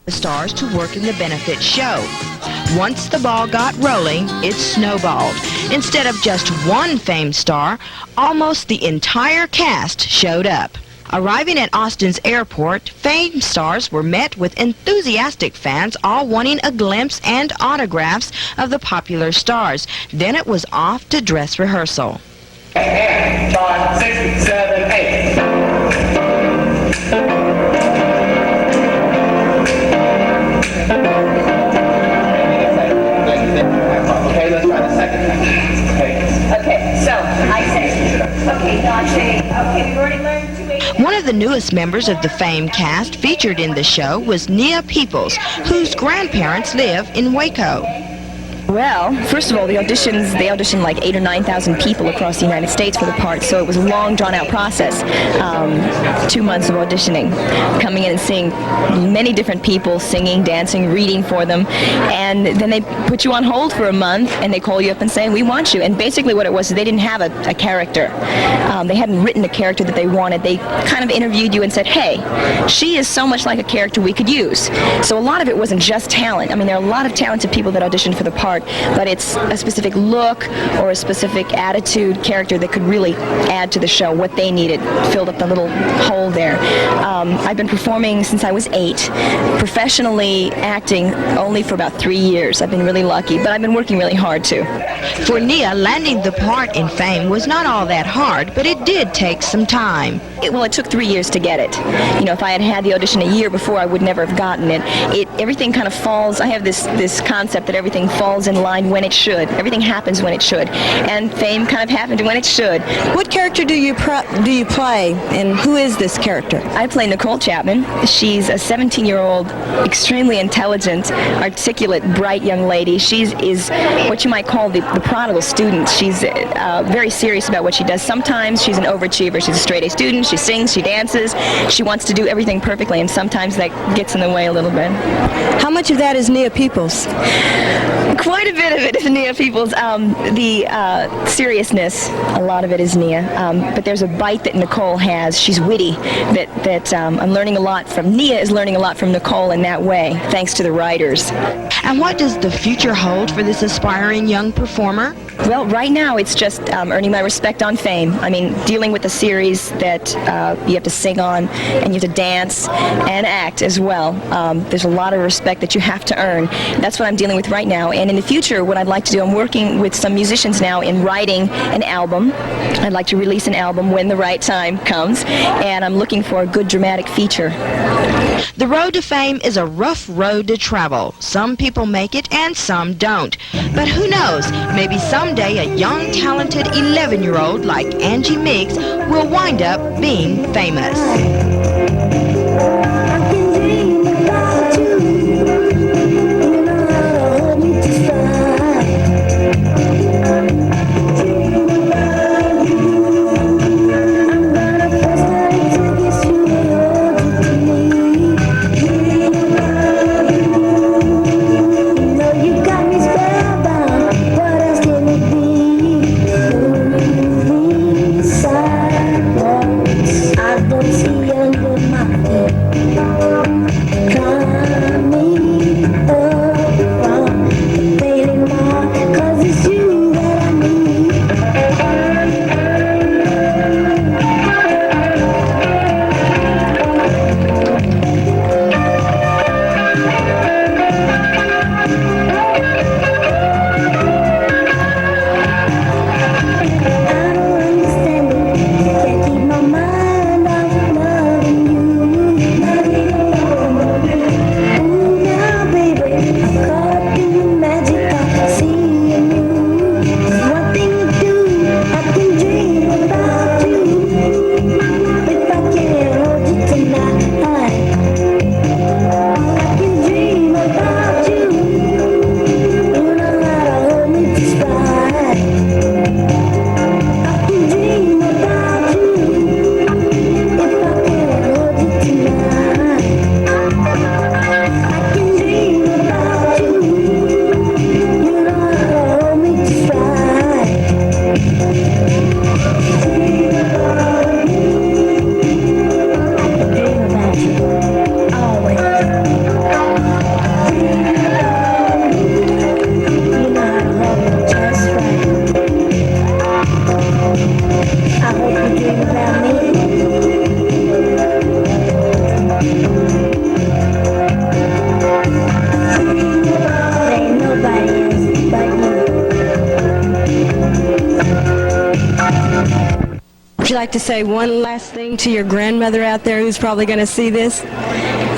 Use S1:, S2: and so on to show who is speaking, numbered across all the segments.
S1: the stars to work in the benefit show. Once the ball got rolling, it snowballed. Instead of just one famed star, almost the entire cast showed up. Arriving at Austin's airport, famed stars were met with enthusiastic fans all wanting a glimpse and autographs of the popular stars. Then it was off to dress rehearsal.
S2: 5, 6, 7, 8. Okay, let's try the second time.
S3: Okay, so I say, okay, no, I say, okay, we've already learned to make...
S1: One of the newest members of the famed cast featured in the show was Nia Peeples, whose grandparents live in Waco.
S4: Well, first of all, they auditioned like 8,000 or 9,000 people across the United States for the part, so it was a long, drawn-out process. 2 months of auditioning, coming in and seeing many different people, singing, dancing, reading for them, and then they put you on hold for a month, and they call you up and say, we want you. And basically what it was, they didn't have a character. They hadn't written a character that they wanted. They kind of interviewed you and said, hey, she is so much like a character we could use. So a lot of it wasn't just talent. I mean, there are a lot of talented people that auditioned for the part, but it's a specific look or a specific attitude, character that could really add to the show what they needed, filled up the little hole there. I've been performing since I was 8, professionally acting only for about 3 years. I've been really lucky, but I've been working really hard too.
S1: For Nia, landing the part in Fame was not all that hard, but it did take some time.
S4: It took 3 years to get it. You know, if I had had the audition a year before, I would never have gotten it. Everything kind of falls. I have this concept that everything falls in line when it should. Everything happens when it should, and Fame kind of happened when it should.
S5: What character do you play, and who is this character?
S4: I play Nicole Chapman. She's a 17-year-old, extremely intelligent, articulate, bright young lady. She is what you might call the prodigal student. She's very serious about what she does. Sometimes she's an overachiever. She's a straight-A student. She sings, she dances, she wants to do everything perfectly, and sometimes that gets in the way a little bit.
S5: How much of that is Nia Peeples?
S4: Quite a bit of it is Nia Peeples. The seriousness, a lot of it is Nia, but there's a bite that Nicole has. She's witty, that I'm learning a lot from. Nia is learning a lot from Nicole in that way, thanks to the writers.
S1: And what does the future hold for this aspiring young performer?
S4: Well, right now it's just earning my respect on Fame. I mean, dealing with a series that you have to sing on, and you have to dance and act as well. There's a lot of respect that you have to earn. That's what I'm dealing with right now. And in the future, what I'd like to do, I'm working with some musicians now in writing an album. I'd like to release an album when the right time comes, and I'm looking for a good dramatic feature.
S1: The road to fame is a rough road to travel. Some people make it and some don't. But who knows, maybe someday a young, talented 11-year-old like Angie Meigs will wind up being famous.
S6: I don't see under my feet. I hope you dream about me. There ain't nobody else but you.
S5: Would you like to say one last thing to your grandmother out there who's probably going to see this?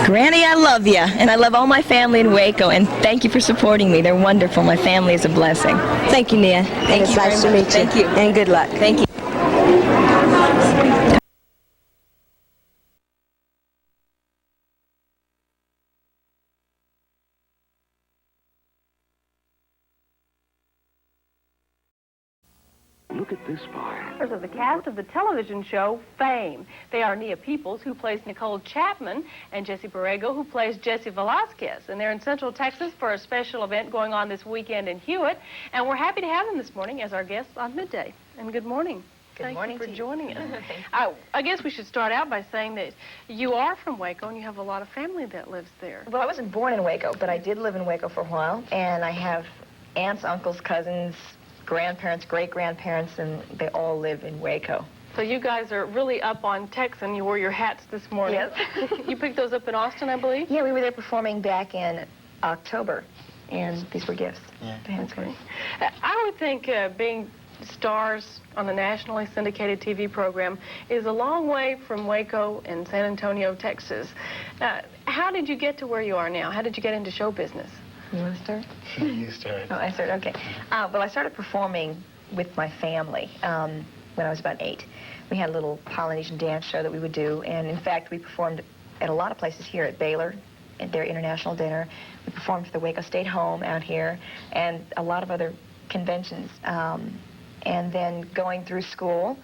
S4: Granny, I love you, and I love all my family in Waco, and thank you for supporting me. They're wonderful. My family is a blessing.
S5: Thank you, Nia.
S4: Thank
S5: It's
S4: you
S5: nice to
S4: very
S5: meet
S4: much.
S5: you.
S4: Thank you.
S5: And good luck.
S4: Thank you.
S7: Look at this part.
S8: Members of the cast of the television show Fame. They are Nia Peeples, who plays Nicole Chapman, and Jesse Borrego, who plays Jesse Velasquez. And they're in Central Texas for a special event going on this weekend in Hewitt. And we're happy to have them this morning as our guests on Midday. And good morning. Thank you for joining us. I guess we should start out by saying that you are from Waco and you have a lot of family that lives there.
S4: Well, I wasn't born in Waco, but I did live in Waco for a while, and I have aunts, uncles, cousins, grandparents, great-grandparents, and they all live in Waco.
S8: So you guys are really up on Texan. You wore your hats this morning.
S4: Yes.
S8: You picked those up in Austin, I believe?
S4: Yeah, we were there performing back in October, and these were gifts.
S7: Yeah.
S4: That's great.
S8: I would think being stars on the nationally syndicated TV program is a long way from Waco and San Antonio, Texas. How did you get to where you are now? How did you get into show business?
S4: You want to start?
S7: You start.
S4: Oh, I started, okay. Well, I started performing with my family when I was about 8. We had a little Polynesian dance show that we would do, and in fact, we performed at a lot of places here at Baylor, at their international dinner. We performed for the Waco State Home out here, and a lot of other conventions. And then going through school,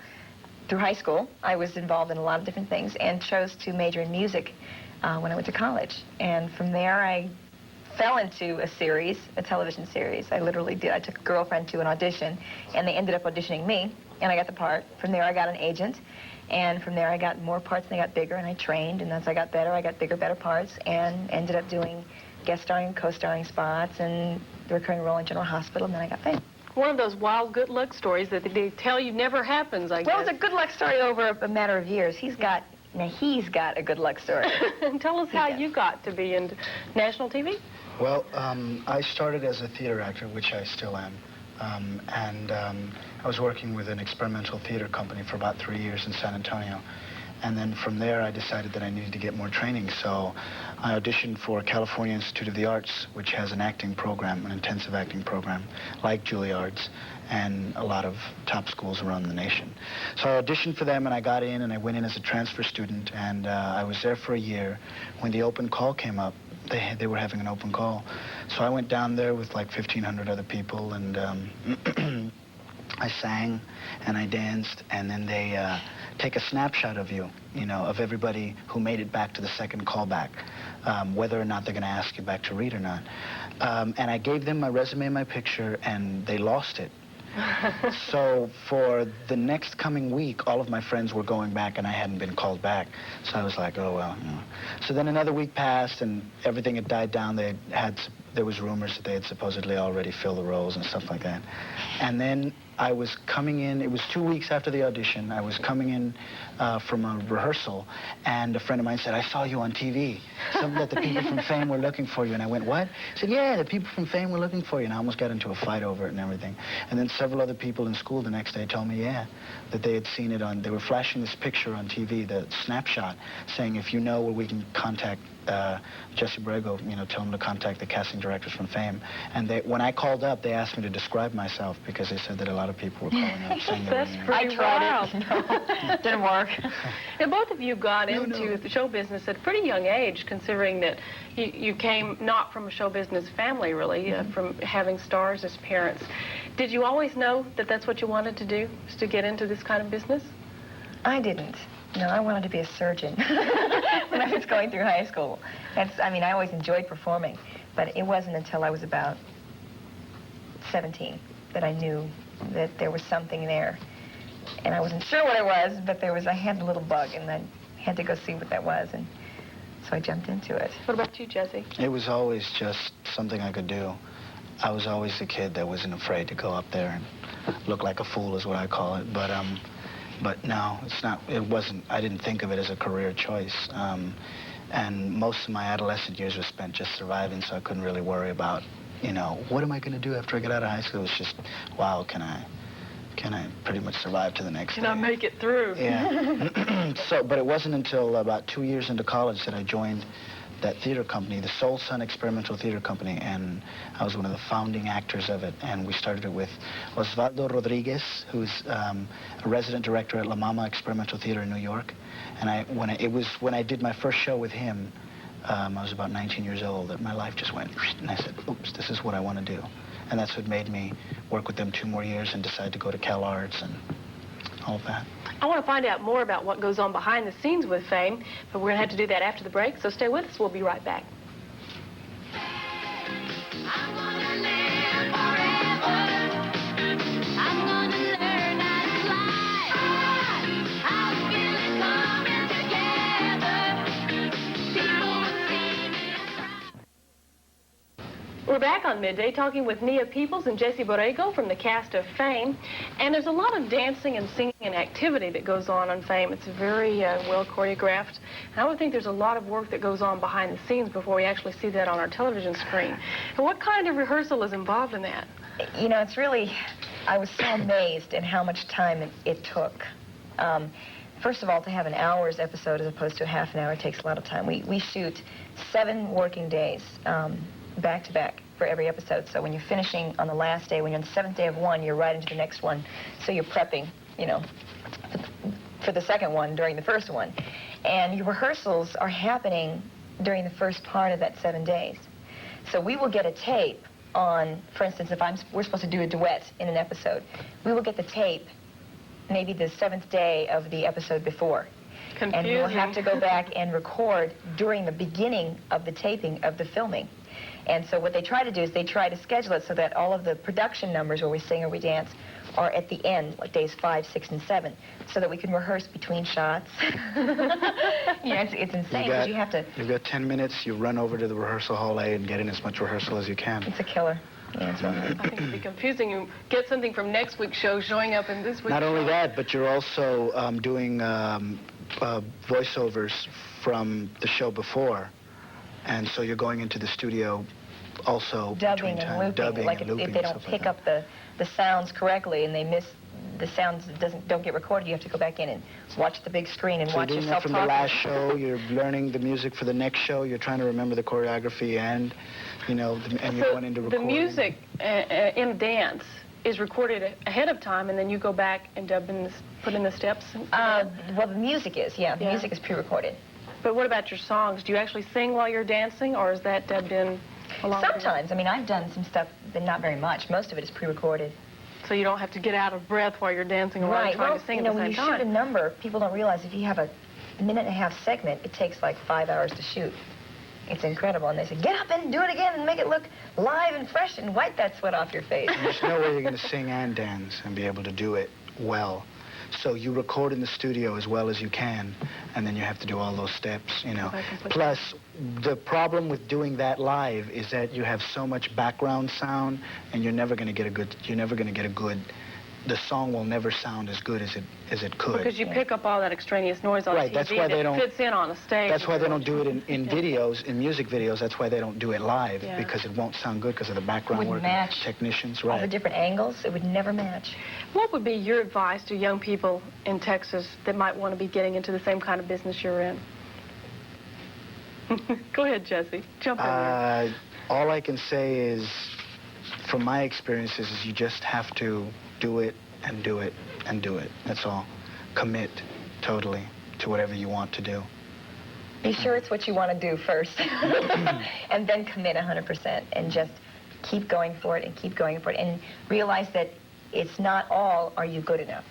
S4: through high school, I was involved in a lot of different things and chose to major in music when I went to college. And from there, I fell into a series, a television series. I literally did. I took a girlfriend to an audition, and they ended up auditioning me, and I got the part. From there, I got an agent, and from there, I got more parts, and they got bigger, and I trained, and as I got better, I got bigger, better parts, and ended up doing guest starring, co-starring spots, and the recurring role in General Hospital, and then I got Fame.
S8: One of those wild good luck stories that they tell you never happens, I guess.
S4: Well, it was a good luck story over a matter of years. He's got a good luck story.
S8: Tell us how you got to be in national TV.
S7: Well, I started as a theater actor, which I still am. I was working with an experimental theater company for about 3 years in San Antonio. And then from there, I decided that I needed to get more training. So I auditioned for California Institute of the Arts, which has an acting program, an intensive acting program, like Juilliard's and a lot of top schools around the nation. So I auditioned for them, and I got in, and I went in as a transfer student, and I was there for a year. When the open call came up, they were having an open call. So I went down there with like 1,500 other people, and I sang and I danced, and then they take a snapshot of you, of everybody who made it back to the second callback, whether or not they're going to ask you back to read or not. And I gave them my resume and my picture, and they lost it. So for the next coming week, all of my friends were going back, and I hadn't been called back. So I was like, oh, well. So then another week passed, and everything had died down. There was rumors that they had supposedly already filled the roles and stuff like that. And then I was coming in, it was 2 weeks after the audition, I was coming in from a rehearsal, and a friend of mine said, I saw you on TV. Something that the people from Fame were looking for you. And I went, what? He said, yeah, the people from Fame were looking for you. And I almost got into a fight over it and everything. And then several other people in school the next day told me, yeah, that they had seen it they were flashing this picture on TV, the snapshot, saying, if you know where we can contact Jesse Borrego, tell him to contact the casting directors from Fame. And when I called up, they asked me to describe myself because they said that a lot of people were calling up saying
S8: That's
S7: they were
S8: pretty wild.
S4: No, didn't work.
S8: And both of you got into the show business at a pretty young age, considering that you came not from a show business family, really, from having stars as parents. Did you always know that that's what you wanted to do, was to get into this kind of business?
S4: I didn't. No, I wanted to be a surgeon when I was going through high school. I always enjoyed performing, but it wasn't until I was about 17 that I knew that there was something there. And I wasn't sure what it was, but I had a little bug, and I had to go see what that was, and so I jumped into it.
S8: What about you, Jesse?
S7: It was always just something I could do. I was always the kid that wasn't afraid to go up there and look like a fool is what I call it. But But no, it's not. It wasn't. I didn't think of it as a career choice. And most of my adolescent years were spent just surviving, so I couldn't really worry about, what am I going to do after I get out of high school? It was just, wow, can I pretty much survive to the next day?
S8: Can I make it through?
S7: Yeah. But it wasn't until about 2 years into college that I joined that theater company, the Soul Sun Experimental Theater Company, and I was one of the founding actors of it. And we started it with Osvaldo Rodriguez, who's a resident director at La Mama Experimental Theater in New York. And when I did my first show with him, I was about 19 years old, that my life just went, and I said, oops, this is what I want to do. And that's what made me work with them 2 more years and decide to go to Cal Arts and all of that.
S8: I want to find out more about what goes on behind the scenes with Fame, but we're going to have to do that after the break, so stay with us. We'll be right back. We're back on Midday talking with Nia Peeples and Jesse Borrego from the cast of Fame. And there's a lot of dancing and singing and activity that goes on Fame. It's very well choreographed. And I would think there's a lot of work that goes on behind the scenes before we actually see that on our television screen. And what kind of rehearsal is involved in that?
S4: It's really, I was so amazed at how much time it took. First of all, to have an hour's episode as opposed to a half an hour takes a lot of time. We shoot 7 working days. Back to back for every episode. So when you're finishing on the last day, when you're on the 7th day of one, you're right into the next one. So you're prepping, for the second one during the first one. And your rehearsals are happening during the first part of that 7 days. So we will get a tape on, for instance, if we're supposed to do a duet in an episode, we will get the tape maybe the 7th day of the episode before.
S8: Confusing.
S4: And we'll have to go back and record during the beginning of the taping of the filming. And so what they try to do is they try to schedule it so that all of the production numbers where we sing or we dance are at the end, like days 5, 6, and 7, so that we can rehearse between shots. It's insane because you have to...
S7: You've got 10 minutes, you run over to the rehearsal hall A and get in as much rehearsal as you can.
S4: It's a killer. Yeah, it's
S8: I think it'd be confusing. You get something from next week's show showing up in this week's
S7: Not only
S8: show.
S7: that, but you're also doing voiceovers from the show before. And so you're going into the studio also
S4: dubbing and looping.
S7: Dubbing
S4: like
S7: and looping
S4: if they don't pick up the sounds correctly and they miss the sounds don't get recorded, you have to go back in and watch the big screen and
S7: so
S4: watch
S7: you're doing
S4: yourself
S7: that from
S4: talking.
S7: the last show, you're learning the music for the next show, you're trying to remember the choreography and, and you're going into recording.
S8: The music in dance is recorded ahead of time, and then you go back and put in the steps?
S4: Well, the music is, the music is pre-recorded.
S8: But what about your songs? Do you actually sing while you're dancing, or is that dubbed in along with
S4: Sometimes. I mean, I've done some stuff, but not very much. Most of it is pre-recorded.
S8: So you don't have to get out of breath while you're dancing around trying to sing at the same
S4: when you
S8: time.
S4: shoot a number, people don't realize if you have a 1.5-minute segment, it takes like 5 hours to shoot. It's incredible. And they say, get up and do it again and make it look live and fresh and wipe that sweat off your face.
S7: There's no way you're going to sing and dance and be able to do it well. So you record in the studio as well as you can, and then you have to do all those steps, Plus, the problem with doing that live is that you have so much background sound, and you're never going to get a good, the song will never sound as good as it could.
S8: Because you pick up all that extraneous noise on TV
S7: that's why they don't,
S8: fits in on a stage.
S7: That's why they don't do it in videos, in music videos. That's why they don't do it live, because it won't sound good because of the background work.
S4: Match.
S7: Technicians,
S4: All the different angles, it would never match.
S8: What would be your advice to young people in Texas that might want to be getting into the same kind of business you're in? Go ahead, Jesse. Jump in there.
S7: All I can say is, from my experiences, is you just have to do it and do it and do it. That's all. Commit totally to whatever you want to do.
S4: Be sure it's what you want to do first. And then commit 100% and just keep going for it and keep going for it. And realize that it's not all, are you good enough?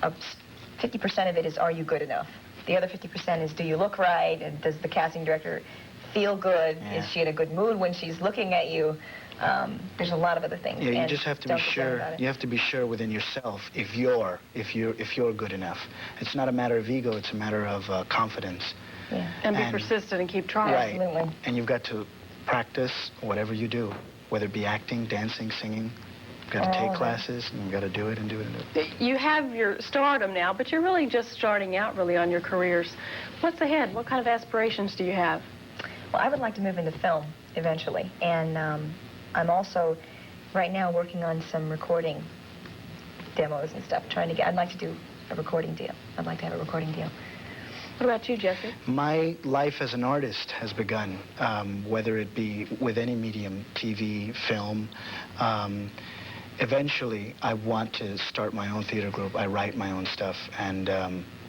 S4: 50% of it is, are you good enough? The other 50% is, do you look right? And does the casting director feel good?
S7: Yeah.
S4: Is she in a good mood when she's looking at you? There's a lot of other things.
S7: Yeah, you just have to be sure. You have to be sure within yourself if you're good enough. It's not a matter of ego. It's a matter of confidence.
S8: Yeah. And be persistent and keep trying.
S7: Right.
S4: Absolutely.
S7: And you've got to practice whatever you do, whether it be acting, dancing, singing. got to take classes, and we've got to do it and do it and do it.
S8: You have your stardom now, but you're really just starting out really on your careers. What's ahead? What kind of aspirations do you have?
S4: Well, I would like to move into film eventually, and I'm also right now working on some recording demos and stuff, I'd like to do a recording deal. I'd like to have a recording deal.
S8: What about you, Jesse?
S7: My life as an artist has begun, whether it be with any medium, TV, film. Eventually, I want to start my own theater group. I write my own stuff, and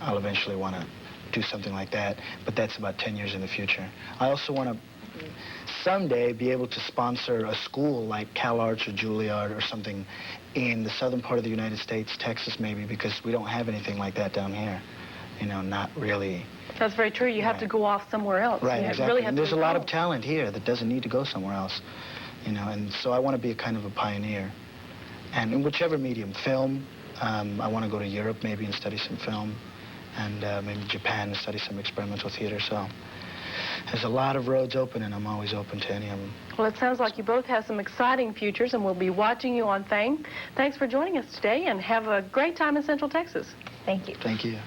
S7: I'll eventually want to do something like that, but that's about 10 years in the future. I also want to someday be able to sponsor a school like CalArts or Juilliard or something in the southern part of the United States, Texas maybe, because we don't have anything like that down here. You know, not really.
S8: That's very true. You have to go off somewhere else.
S7: Right,
S8: You
S7: exactly.
S8: Really have
S7: and
S8: to
S7: there's a lot of
S8: evolve.
S7: talent here that doesn't need to go somewhere else. You know, and so I want to be a kind of a pioneer. And in whichever medium, film, I want to go to Europe maybe and study some film, and maybe Japan and study some experimental theater. So there's a lot of roads open, and I'm always open to any of them.
S8: Well, it sounds like you both have some exciting futures, and we'll be watching you on Fame. Thanks for joining us today, and have a great time in Central Texas.
S4: Thank you.
S7: Thank you.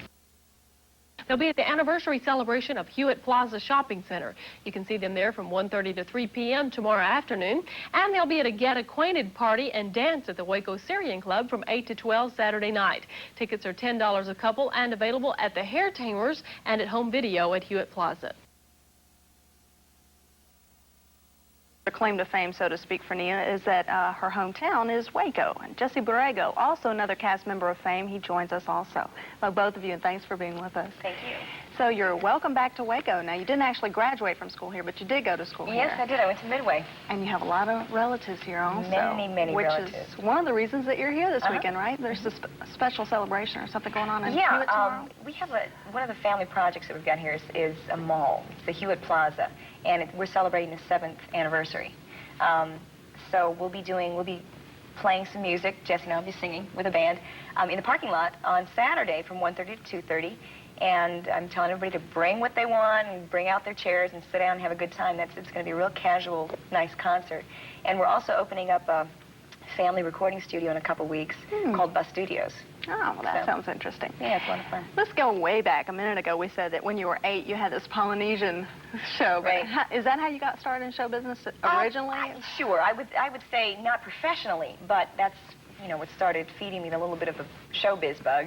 S8: They'll be at the anniversary celebration of Hewitt Plaza Shopping Center. You can see them there from 1:30 to 3 p.m. tomorrow afternoon. And they'll be at a Get Acquainted party and dance at the Waco Syrian Club from 8 to 12 Saturday night. Tickets are $10 a couple and available at the Hair Tamers and at Home Video at Hewitt Plaza.
S9: Her claim to fame, so to speak, for Nia is that her hometown is Waco. And Jesse Borrego, also another cast member of Fame, he joins us also. Well, both of you, and thanks for being with us.
S3: Thank you.
S9: So you're welcome back to Waco. Now, you didn't actually graduate from school here, but you did go to school here.
S3: Yes, I did. I went to Midway.
S9: And you have a lot of relatives here also.
S3: Many
S9: which
S3: relatives.
S9: is one of the reasons that you're here this weekend, right? There's a special celebration or something going on in Hewitt tomorrow?
S3: We have one of the family projects that we've got here is a mall. It's the Hewitt Plaza, and we're celebrating the 7th anniversary. So we'll be playing some music. Jesse and I will be singing with a band in the parking lot on Saturday from 1:30 to 2:30. And I'm telling everybody to bring what they want and bring out their chairs and sit down and have a good time. It's going to be a real casual, nice concert. And we're also opening up a family recording studio in a couple weeks called Bus Studios.
S9: Oh, well, that sounds interesting.
S3: Yeah, it's a lot of fun.
S9: Let's go way back. A minute ago, we said that when you were 8, you had this Polynesian show.
S3: Right.
S9: Is that how you got started in show business originally?
S3: Sure. I would say not professionally, but that's, what started feeding me a little bit of a showbiz bug.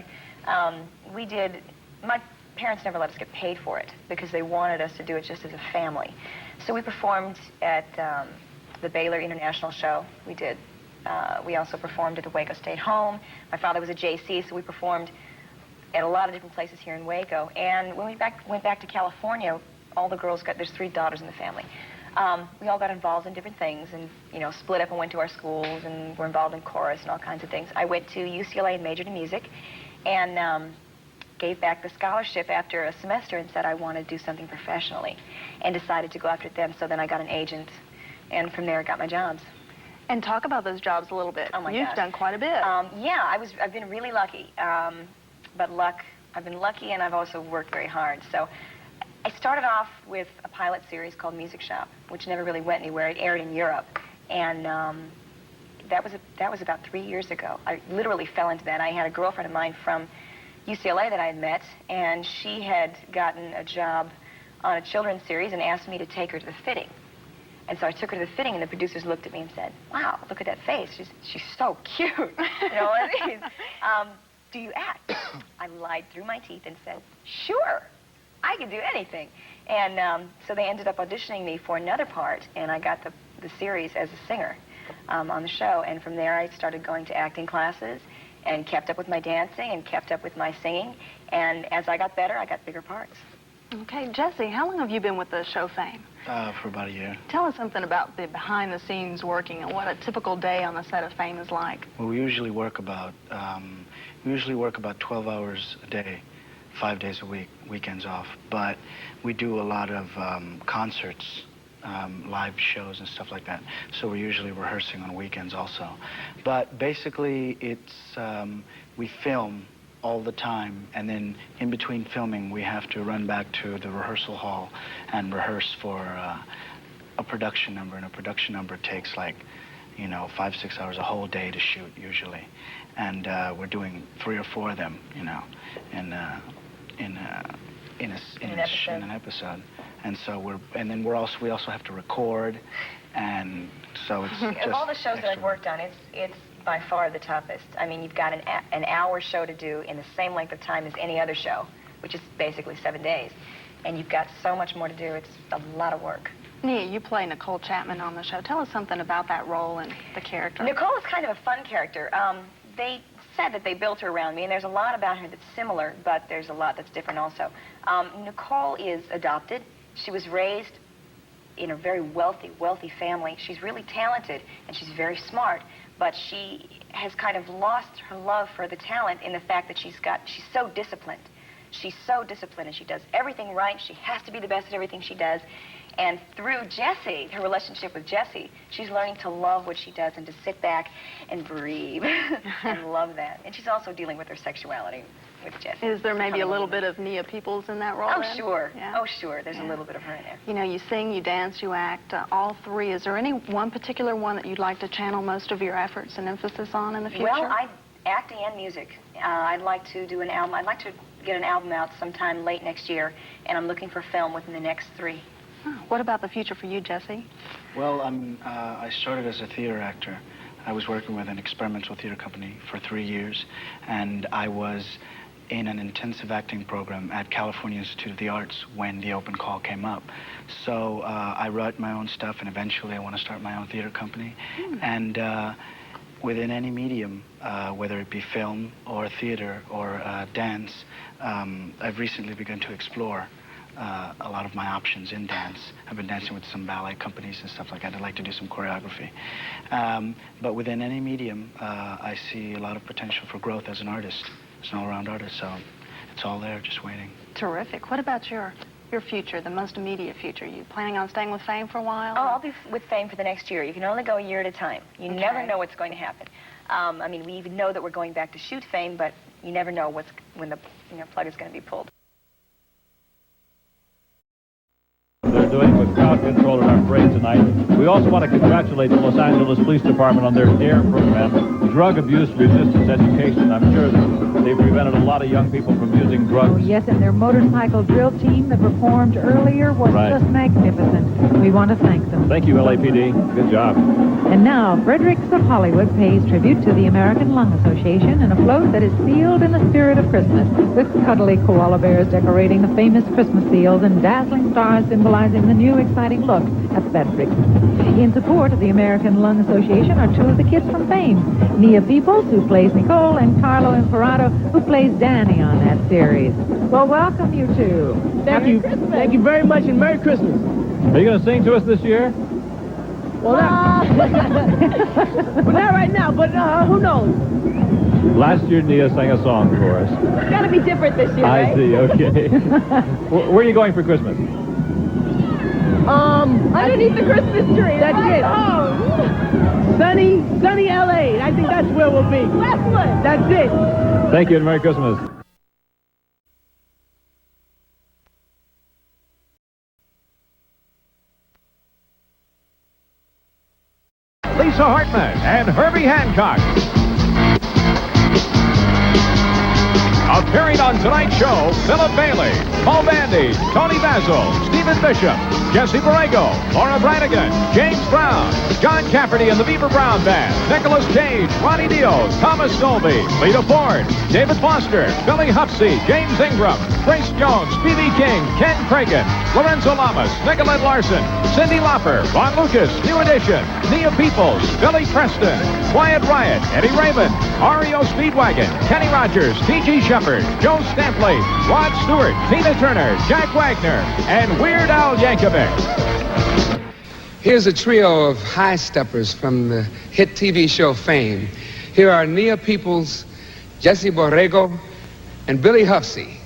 S3: My parents never let us get paid for it because they wanted us to do it just as a family. So we performed at the Baylor International Show. We also performed at the Waco State Home. My father was a JC, so we performed at a lot of different places here in Waco. And when we went back to California, all the girls there's 3 daughters in the family. We all got involved in different things and, split up and went to our schools and were involved in chorus and all kinds of things. I went to UCLA and majored in music and gave back the scholarship after a semester and said I want to do something professionally and decided to go after them. So then I got an agent, and from there I got my jobs.
S9: And talk about those jobs a little bit.
S3: Oh, my
S9: You've
S3: gosh.
S9: done quite a bit.
S3: Yeah, I've been really lucky. I've been lucky, and I've also worked very hard. So I started off with a pilot series called Music Shop, which never really went anywhere. It aired in Europe, and that was about 3 years ago. I literally fell into that. I had a girlfriend of mine from UCLA that I had met, and she had gotten a job on a children's series and asked me to take her to the fitting. And so I took her to the fitting, and the producers looked at me and said, "Wow, look at that face. She's so cute." You know what I mean? Do you act? I lied through my teeth and said, "Sure, I can do anything." And so they ended up auditioning me for another part, and I got the series as a singer on the show. And from there, I started going to acting classes and kept up with my dancing and kept up with my singing. And as I got better, I got bigger parts.
S9: Okay, Jesse, how long have you been with the show Fame?
S7: For about a year.
S9: Tell us something about the behind-the-scenes working and what a typical day on the set of Fame is like.
S7: Well, we usually work about 12 hours a day, 5 days a week, weekends off. But we do a lot of concerts, live shows and stuff like that. So we're usually rehearsing on weekends also. But basically, it's we film all the time, and then in between filming, we have to run back to the rehearsal hall and rehearse for a production number. And a production number takes like you know, 5-6 hours a whole day to shoot usually, and we're doing 3 or 4 of them, you know, in an episode. And so we also have to record, and so it's just
S3: of all the shows that I've worked on, it's by far the toughest. I mean, you've got an hour show to do in the same length of time as any other show, which is basically 7 days. And you've got so much more to do. It's a lot of work.
S9: Nia, you play Nicole Chapman on the show. Tell us something about that role and the character.
S3: Nicole is kind of a fun character. They said that they built her around me, and there's a lot about her that's similar, but there's a lot that's different also. Nicole is adopted. She was raised in a very wealthy family. She's really talented, and she's very smart, but she has kind of lost her love for the talent in the fact that she's so disciplined. She's so disciplined, and she does everything right. She has to be the best at everything she does. And through Jesse, her relationship with Jesse, she's learning to love what she does and to sit back and breathe and love that. And she's also dealing with her sexuality with Jesse.
S9: Is there maybe a little bit of Nia Peeples in that role?
S3: Oh,
S9: then?
S3: sure.
S9: Yeah.
S3: Oh, sure. There's a little bit of her in there.
S9: You know, you sing, you dance, you act, all 3. Is there any one particular one that you'd like to channel most of your efforts and emphasis on in the future?
S3: Well, acting and music. I'd like to do an album. I'd like to get an album out sometime late next year, and I'm looking for film within the next 3.
S9: Oh, what about the future for you, Jesse?
S7: Well, I started as a theater actor. I was working with an experimental theater company for 3 years, and I was in an intensive acting program at California Institute of the Arts when the open call came up. So I wrote my own stuff, and eventually I want to start my own theater company. And within any medium, whether it be film or theater or dance, I've recently begun to explore a lot of my options in dance. I've been dancing with some ballet companies and stuff like that. I'd like to do some choreography. But within any medium, I see a lot of potential for growth as an artist, as an all-around artist, so it's all there, just waiting.
S9: Terrific. What about your future, the most immediate future? You planning on staying with Fame for a while?
S3: Oh, I'll be with Fame for the next year. You can only go a year at a time. You never know what's going to happen. I mean, we even know that we're going back to shoot Fame, but you never know when the plug is going to be pulled.
S10: They're doing with crowd control in our parade tonight. We also want to congratulate the Los Angeles Police Department on their DARE program, Drug Abuse Resistance Education. I'm sure that they've prevented a lot of young people from using drugs.
S11: Oh, yes, and their motorcycle drill team that performed earlier was just magnificent. We want to thank them.
S10: Thank you, LAPD. Good job.
S11: And now, Fredericks of Hollywood pays tribute to the American Lung Association in a float that is sealed in the spirit of Christmas, with cuddly koala bears decorating the famous Christmas seals and dazzling stars symbolizing the new exciting look at Fredericks. In support of the American Lung Association are 2 of the kids from Fame, Nia Peeples, who plays Nicole, and Carlo Imperato, who plays Danny on that series. Well, welcome, you 2.
S12: Thank you. Thank you very much, and Merry Christmas.
S10: Are you going to sing to us this year?
S12: Well, well, not right now, but who knows?
S10: Last year, Nia sang a song for us.
S12: It's got to be different this year, right?
S10: I see, okay. Where are you going for Christmas?
S12: Underneath the Christmas tree. That's it. Oh. Sunny LA. I think that's where we'll be. Westwood. That's it.
S10: Thank you, and Merry Christmas. Lisa Hartman and Herbie Hancock. Appearing on tonight's show, Philip Bailey, Paul Bandy, Tony Basil, Stephen Bishop, Jesse Borrego, Laura Branigan, James Brown, John Cafferty and the Beaver Brown Band, Nicholas Cage, Ronnie Dio, Thomas Dolby, Lita Ford, David Foster, Billy Huffsey, James Ingram, Grace Jones, B.B. King, Ken Cragen, Lorenzo Lamas, Nicolette Larson, Cindy Lauper, Ron Lucas, New Edition, Nia Peeples, Billy Preston, Quiet Riot, Eddie Raven, REO Speedwagon, Kenny Rogers, T.G. Shepard, Joe Stampley, Rod Stewart, Tina Turner, Jack Wagner, and Weird Al Yankovic.
S13: Here's a trio of high steppers from the hit TV show Fame. Here are Nia Peeples, Jesse Borrego, and Billy Huffsey.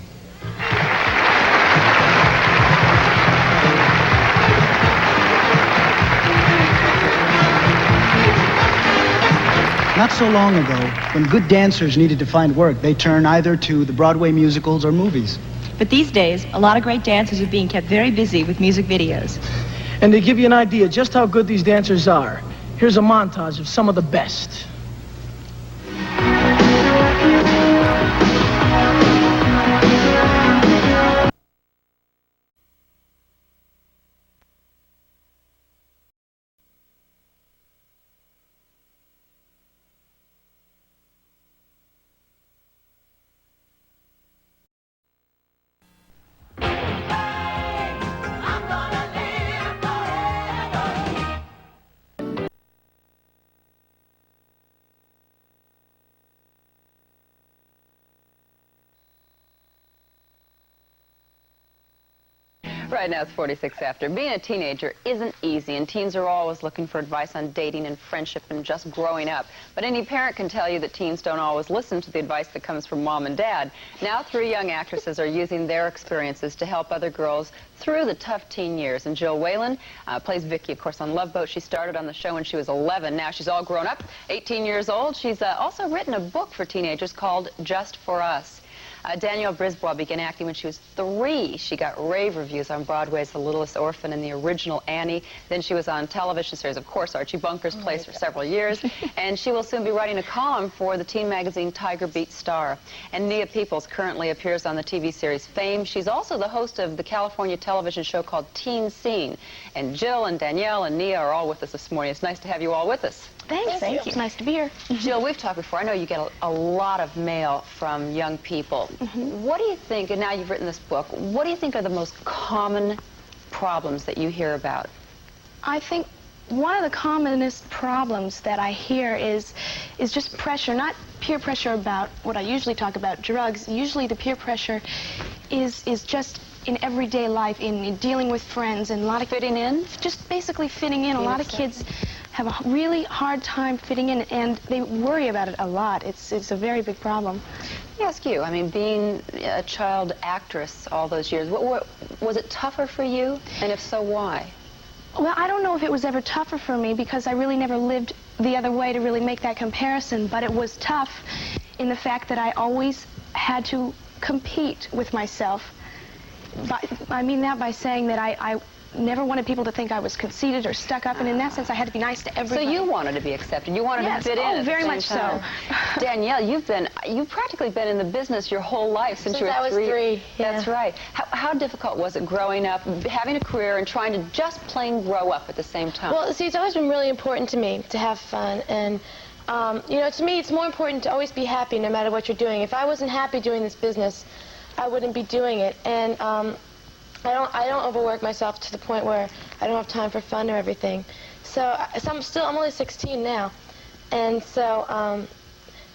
S14: Not so long ago, when good dancers needed to find work, they turned either to the Broadway musicals or movies.
S4: But these days, a lot of great dancers are being kept very busy with music videos.
S12: And to give you an idea just how good these dancers are, Here's a montage of some of the best.
S15: Right now it's 46 after. Being a teenager isn't easy, and teens are always looking for advice on dating and friendship and just growing up. But any parent can tell you that teens don't always listen to the advice that comes from mom and dad. Now 3 young actresses are using their experiences to help other girls through the tough teen years. And Jill Whalen plays Vicky, of course, on Love Boat. She started on the show when she was 11. Now she's all grown up, 18 years old. She's also written a book for teenagers called Just for Us. Danielle Brisbois began acting when she was 3. She got rave reviews on Broadway's The Littlest Orphan and the original Annie. Then she was on television series, of course, Archie Bunker's Place for several years. And she will soon be writing a column for the teen magazine Tiger Beat Star. And Nia Peeples currently appears on the TV series Fame. She's also the host of the California television show called Teen Scene. And Jill and Danielle and Nia are all with us this morning. It's nice to have you all with us.
S4: Thanks. Thank you. It's nice to be here.
S15: Jill, we've talked before. I know you get a lot of mail from young people. What do you think, and now you've written this book, what do you think are the most common problems that you hear about?
S16: I think one of the commonest problems that I hear is just pressure, not peer pressure about what I usually talk about, drugs. Usually the peer pressure is just in everyday life, in dealing with friends, and a lot of
S15: fitting in?
S16: Just basically fitting in. A lot of kids have a really hard time fitting in, and they worry about it a lot. It's a very big problem.
S15: Let me ask you, I mean, being a child actress all those years, was it tougher for you? And if so, why?
S16: Well, I don't know if it was ever tougher for me because I really never lived the other way to really make that comparison, but it was tough in the fact that I always had to compete with myself. I mean that by saying that I never wanted people to think I was conceited or stuck up, and in that sense I had to be nice to everybody.
S15: So you wanted to be accepted. You wanted to fit in.
S16: Oh, very much so.
S15: Danielle, you've practically been in the business your whole life since you were 3.
S17: I was 3. Yeah.
S15: That's right. How difficult was it growing up, having a career and trying to just plain grow up at the same time?
S17: Well, see, it's always been really important to me to have fun, and you know, to me it's more important to always be happy no matter what you're doing. If I wasn't happy doing this business, I wouldn't be doing it, and I don't overwork myself to the point where I don't have time for fun or everything. So I'm only 16 now, and so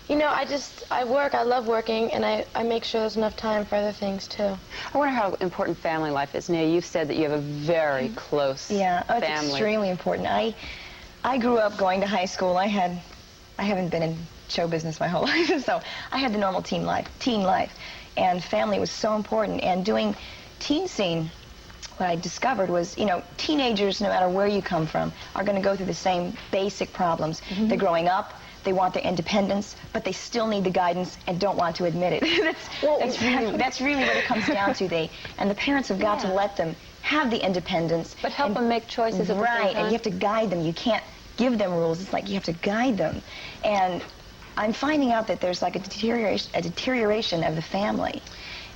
S17: you know, I work. I love working, and I make sure there's enough time for other things too.
S15: I wonder how important family life is. Nia, you've said that you have a very close
S4: family.
S15: It's
S4: extremely important. I grew up going to high school. I haven't been in show business my whole life, so I had the normal teen life, and family was so important. And doing Teen Scene, what I discovered was, you know, teenagers, no matter where you come from, are going to go through the same basic problems. They're growing up, they want their independence, but they still need the guidance and don't want to admit it. That's really what it comes down to. And the parents have got to let them have the independence.
S15: But help them make choices at the same time.
S4: Right, and you have to guide them. You can't give them rules. It's like you have to guide them. And I'm finding out that there's like a deterioration of the family.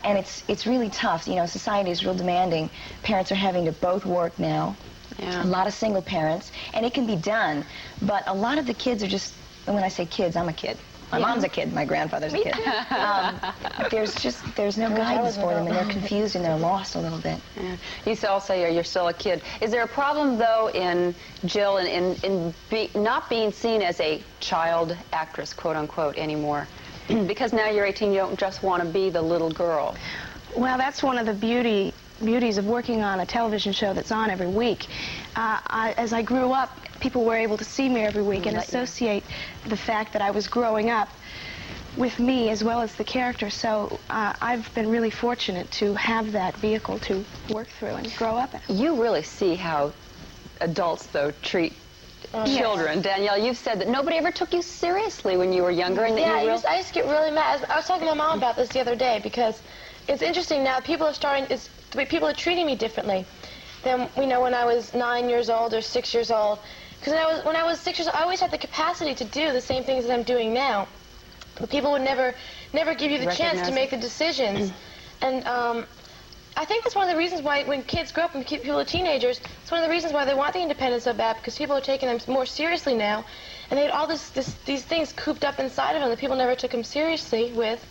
S4: And it's really tough. You know, society is real demanding. Parents are having to both work now. Yeah. A lot of single parents, and it can be done. But a lot of the kids are just, and when I say kids, I'm a kid. My mom's a kid, my grandfather's a kid. There's no guidance for them, and they're confused and they're lost a little bit.
S15: Yeah. You all say you're still a kid. Is there a problem, though, in Jill, not being seen as a child actress, quote unquote, anymore? Because now you're 18, you don't just want to be the little girl.
S16: Well, that's one of the beauties of working on a television show that's on every week. As I grew up, people were able to see me every week and associate the fact that I was growing up with me as well as the character. So I've been really fortunate to have that vehicle to work through and grow up in.
S15: You really see how adults, though, treat children. Danielle, you've said that nobody ever took you seriously when you were younger. And
S17: yeah, I used to get really mad. I was talking to my mom about this the other day because it's interesting now. People are treating me differently than, you know, when I was 9 years old or 6 years old. Because when I was 6 years old, I always had the capacity to do the same things that I'm doing now. But people would never give you the chance to make the decisions. And I think that's one of the reasons why when kids grow up and people are teenagers, it's one of the reasons why they want the independence so bad, because people are taking them more seriously now. And they had all these things cooped up inside of them that people never took them seriously with.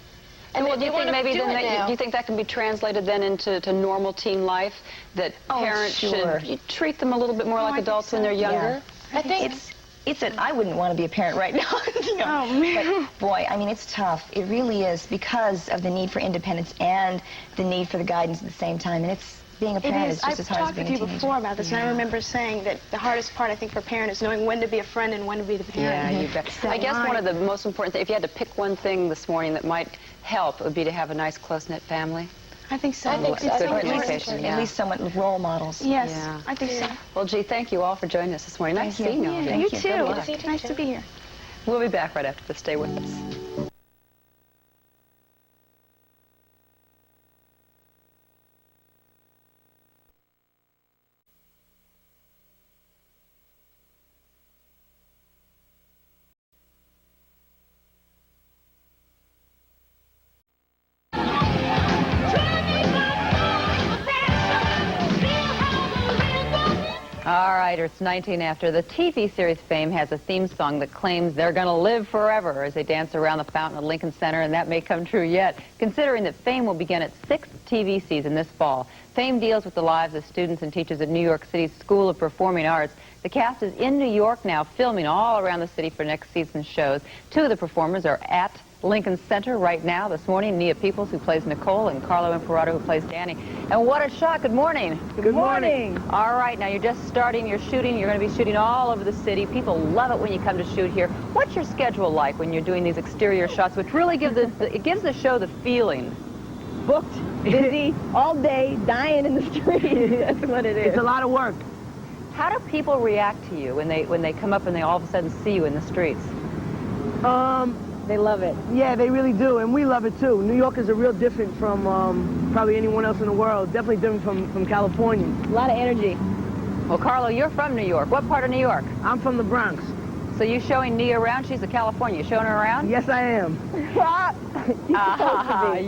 S17: And
S15: well,
S17: do you think maybe
S15: do you think that can be translated then into normal teen life? That parents should treat them a little bit more like adults when they're younger?
S4: Yeah. I think I wouldn't want to be a parent right now. You know?
S9: Oh, man.
S4: But boy, I mean, it's tough. It really is, because of the need for independence and the need for the guidance at the same time. And it's being a parent is just as hard as being a teenager.
S16: I've talked with you before about this, and I remember saying that the hardest part, I think, for a parent is knowing when to be a friend and when to be the parent.
S15: Yeah, you bet. I guess one of the most important things, if you had to pick one thing this morning that might help, it would be to have a nice, close-knit family.
S16: I think so.
S15: Good communication, yeah.
S4: At least someone with role models.
S16: Yes,
S15: yeah.
S16: I think so.
S15: Well, gee, thank you all for joining us this morning. Nice seeing you all.
S16: You too. Nice to be here.
S15: We'll be back right after this. Stay with us. All right, it's 19 after. The TV series Fame has a theme song that claims they're going to live forever as they dance around the fountain at Lincoln Center, and that may come true yet, considering that Fame will begin its 6th TV season this fall. Fame deals with the lives of students and teachers at New York City's School of Performing Arts. The cast is in New York now, filming all around the city for next season's shows. 2 of the performers are at Lincoln Center right now. This morning, Nia Peeples, who plays Nicole, and Carlo, who plays Danny. And what a shot. Good morning.
S12: Good morning.
S15: All right, now you're just starting your shooting. You're going to be shooting all over the city. People love it when you come to shoot here. What's your schedule like when you're doing these exterior shots, which really gives it gives the show the feeling?
S4: Booked, busy, all day, dying in the street. That's what it is.
S12: It's a lot of work.
S15: How do people react to you when they come up and they all of a sudden see you in the streets?
S4: They love it.
S12: Yeah, they really do, and we love it too. New Yorkers are real different from probably anyone else in the world. Definitely different from California.
S4: A lot of energy.
S15: Well, Carlo, you're from New York. What part of New York?
S12: I'm from the Bronx.
S15: So you showing Nia around? She's a California. You showing her around?
S12: Yes, I am.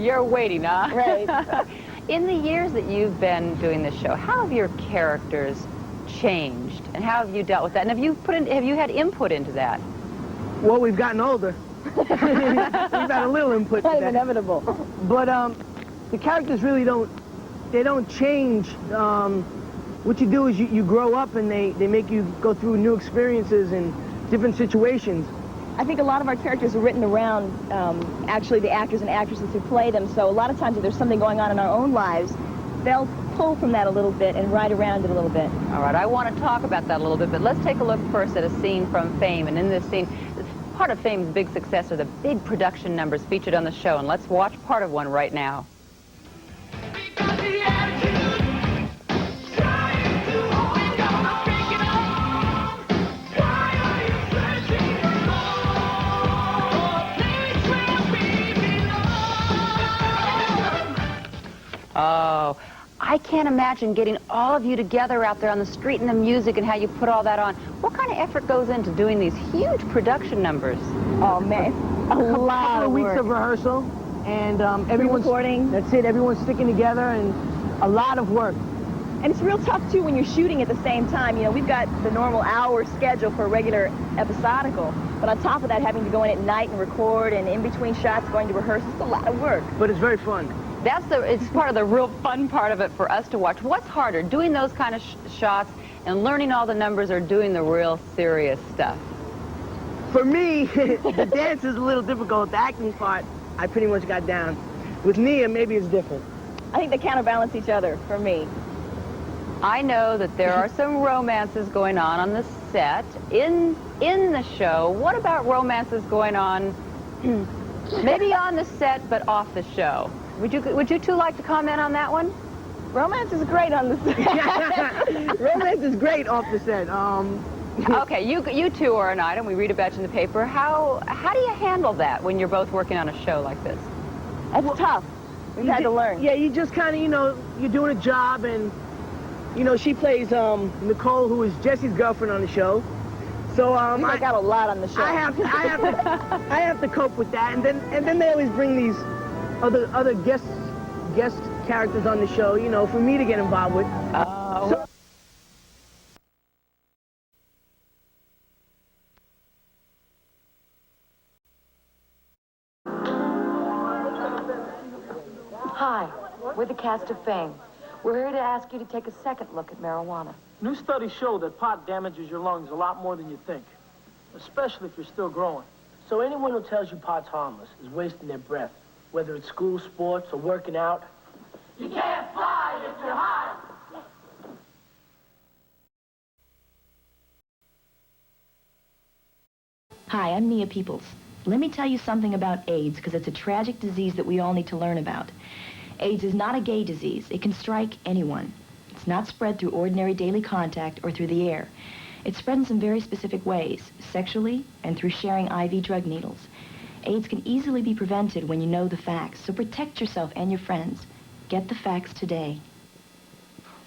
S15: You're waiting, huh?
S4: Right.
S15: In the years that you've been doing this show, how have your characters changed, and how have you dealt with that? And have you had input into that?
S12: Well, we've gotten older. We've had a little input to that.
S4: Inevitable.
S12: But the characters really don't change. What you do is you grow up, and they make you go through new experiences and different situations.
S4: I think a lot of our characters are written around actually the actors and actresses who play them, so a lot of times if there's something going on in our own lives, they'll pull from that a little bit and ride around it a little bit.
S15: All right, I want to talk about that a little bit, but let's take a look first at a scene from Fame. And in this scene, part of Fame's big success are the big production numbers featured on the show, and let's watch part of one right now. Oh, I can't imagine getting all of you together out there on the street and the music and how you put all that on. What kind of effort goes into doing these huge production numbers?
S4: Oh, man, a lot
S12: of weeks
S4: work.
S12: of rehearsal, and everyone's
S4: recording.
S12: That's it. Everyone's sticking together, and a lot of work.
S4: And it's real tough, too, when you're shooting at the same time. You know, we've got the normal hour schedule for a regular episodical, but on top of that, having to go in at night and record, and in between shots, going to rehearse, it's a lot of work.
S12: But it's very fun.
S15: It's part of the real fun part of it for us to watch. What's harder, doing those kind of shots and learning all the numbers, or doing the real serious stuff?
S12: For me, the dance is a little difficult. The acting part, I pretty much got down. With Nia, maybe it's different.
S4: I think they counterbalance each other for me.
S15: I know that there are some romances going on the set. In the show, what about romances going on maybe on the set but off the show? Would you two like to comment on that one?
S4: Romance is great on the set.
S12: Romance is great off the set.
S15: Okay, you two are an item. We read about you in the paper. How do you handle that when you're both working on a show like this?
S4: That's tough. We've had to learn.
S12: Yeah, you just kind of, you're doing a job, and, she plays Nicole, who is Jesse's girlfriend on the show, So
S4: I got a lot on the show.
S12: I have to cope with that, and then they always bring these other guest characters on the show, you know, for me to get involved with.
S18: Hi, we're the cast of Fame. We're here to ask you to take a second look at marijuana.
S19: New studies show that pot damages your lungs a lot more than you think, especially if you're still growing.
S12: So anyone who tells you pot's harmless is wasting their breath, whether it's school, sports, or working out.
S2: You can't fly if you're high.
S4: Hi, I'm Nia Peeples. Let me tell you something about AIDS, because it's a tragic disease that we all need to learn about. AIDS is not a gay disease. It can strike anyone. It's not spread through ordinary daily contact or through the air. It's spread in some very specific ways, sexually and through sharing IV drug needles. AIDS can easily be prevented when you know the facts, so protect yourself and your friends. Get the facts today.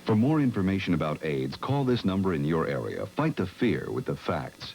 S20: For more information about AIDS, call this number in your area. Fight the fear with the facts.